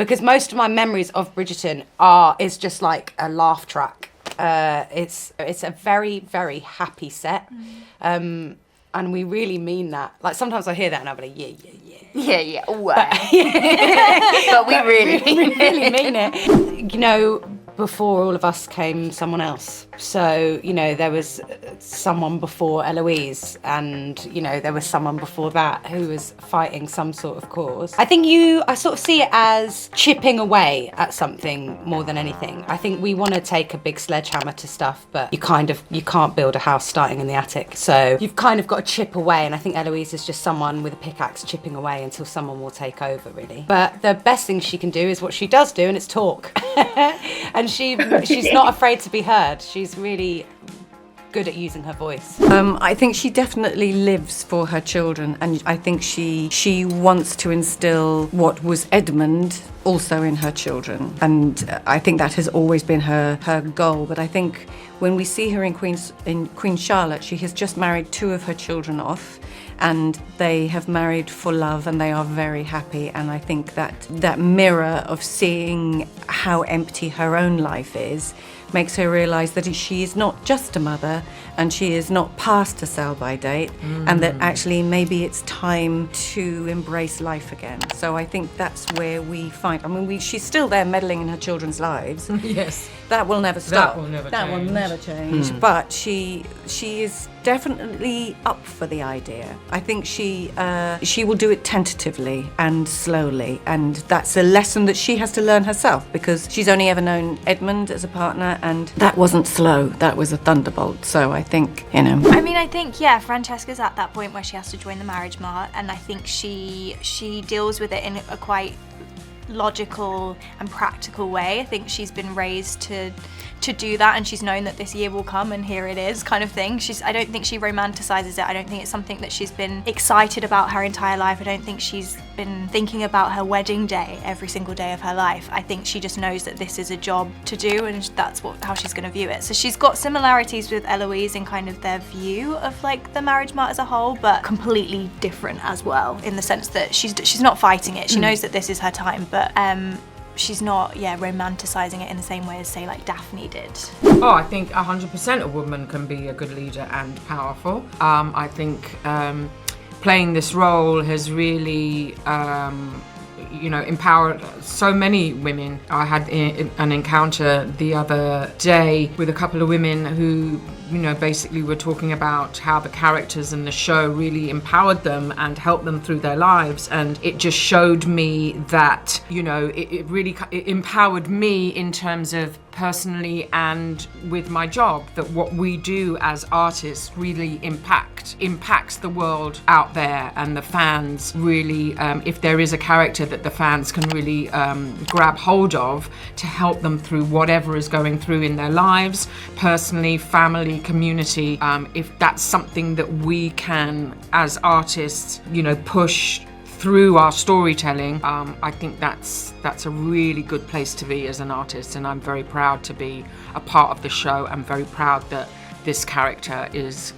because most of my memories of Bridgerton is just like a laugh track. It's a very, very happy set. And we really mean that. Like, sometimes I hear that and I'll be like, yeah. But we really mean it. You know, before all of us came someone else. So, you know, there was someone before Eloise, and, you know, there was someone before that who was fighting some sort of cause. I sort of see it as chipping away at something more than anything. I think we want to take a big sledgehammer to stuff, but you can't build a house starting in the attic. So you've kind of got to chip away, and I think Eloise is just someone with a pickaxe chipping away until someone will take over, really. But the best thing she can do is what she does do, and it's talk. And she's not afraid to be heard. She's really good at using her voice. I think she definitely lives for her children, and I think she wants to instill what was Edmund also in her children, and I think that has always been her goal. But I think when we see her in Queen Charlotte, she has just married 2 of her children off, and they have married for love, and they are very happy. And I think that mirror of seeing how empty her own life is makes her realise that she is not just a mother, and she is not past a sell-by date, and that actually maybe it's time to embrace life again. So I think that's where we find, she's still there meddling in her children's lives. Yes. That will never stop. That will never change. But she is definitely up for the idea. I think she will do it tentatively and slowly, and that's a lesson that she has to learn herself, because she's only ever known Edmund as a partner, and that wasn't slow. That was a thunderbolt. So I think, you know. I think, Francesca's at that point where she has to join the marriage mart, and I think she deals with it in a quite logical and practical way. I think she's been raised to do that, and she's known that this year will come, and here it is, kind of thing. I don't think she romanticizes it. I don't think it's something that she's been excited about her entire life. I don't think she's been thinking about her wedding day every single day of her life. I think she just knows that this is a job to do, and that's how she's going to view it. So she's got similarities with Eloise in kind of their view of like the marriage mart as a whole, but completely different as well, in the sense that she's not fighting it. She knows that this is her time, but she's not, romanticising it in the same way as, say, like Daphne did. Oh, I think 100% a woman can be a good leader and powerful. I think playing this role has really, empowered so many women. I had an encounter the other day with a couple of women who, basically were talking about how the characters in the show really empowered them and helped them through their lives. And it just showed me that, it really empowered me in terms of personally and with my job, that what we do as artists really impacts the world out there, and the fans really, if there is a character that the fans can really grab hold of to help them through whatever is going through in their lives, personally, family, community, if that's something that we can as artists, push through our storytelling, I think that's a really good place to be as an artist, and I'm very proud to be a part of the show. I'm very proud that this character is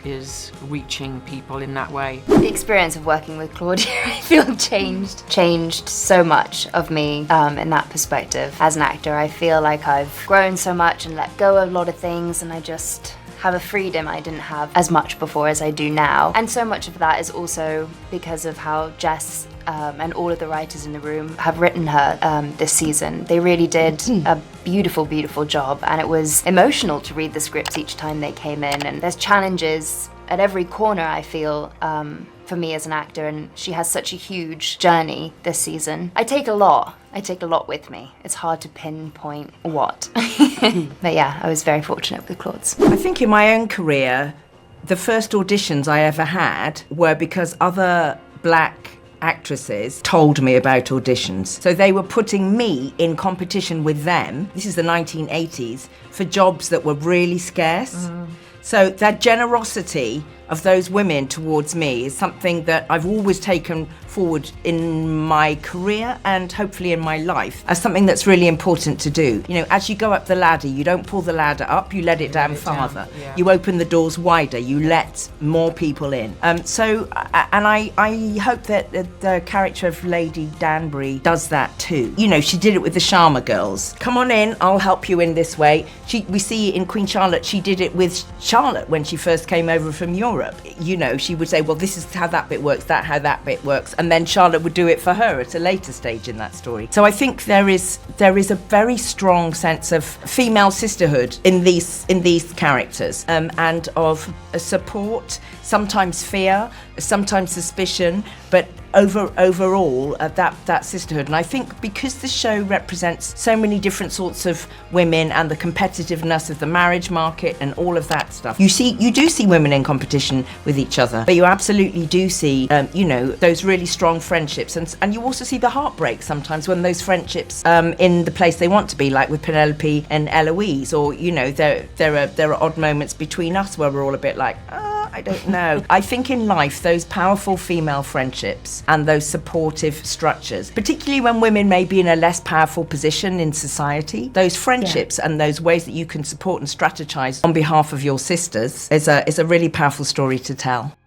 reaching people in that way. The experience of working with Claudia, I feel changed so much of me in that perspective. As an actor, I feel like I've grown so much and let go of a lot of things, and I just have a freedom I didn't have as much before as I do now. And so much of that is also because of how Jess and all of the writers in the room have written her this season. They really did a beautiful, beautiful job, and it was emotional to read the scripts each time they came in. And there's challenges at every corner, I feel, for me as an actor, and she has such a huge journey this season. I take a lot with me. It's hard to pinpoint what. But yeah, I was very fortunate with Claude's. I think in my own career, the first auditions I ever had were because other black actresses told me about auditions. So they were putting me in competition with them, this is the 1980s, for jobs that were really scarce. So that generosity of those women towards me is something that I've always taken forward in my career and hopefully in my life as something that's really important to do. You know, as you go up the ladder, you don't pull the ladder up, you let it down farther. Yeah. You open the doors wider, you let more people in. I hope that the character of Lady Danbury does that too. You know, she did it with the Sharma girls. Come on in, I'll help you in this way. We see in Queen Charlotte, she did it with Charlotte when she first came over from Europe. You know, she would say, well, this is how that bit works, how that bit works. And then Charlotte would do it for her at a later stage in that story. So I think there is a very strong sense of female sisterhood in these characters, and of support, sometimes fear, sometimes suspicion, but overall that sisterhood. And I think because the show represents so many different sorts of women and the competitiveness of the marriage market and all of that stuff, you do see women in competition with each other, but you absolutely do see those really strong friendships, and you also see the heartbreak sometimes when those friendships in the place they want to be, like with Penelope and Eloise, or there are odd moments between us where we're all a bit like, I don't know. I think in life, those powerful female friendships and those supportive structures, particularly when women may be in a less powerful position in society, those friendships and those ways that you can support and strategize on behalf of your sisters is a really powerful story to tell.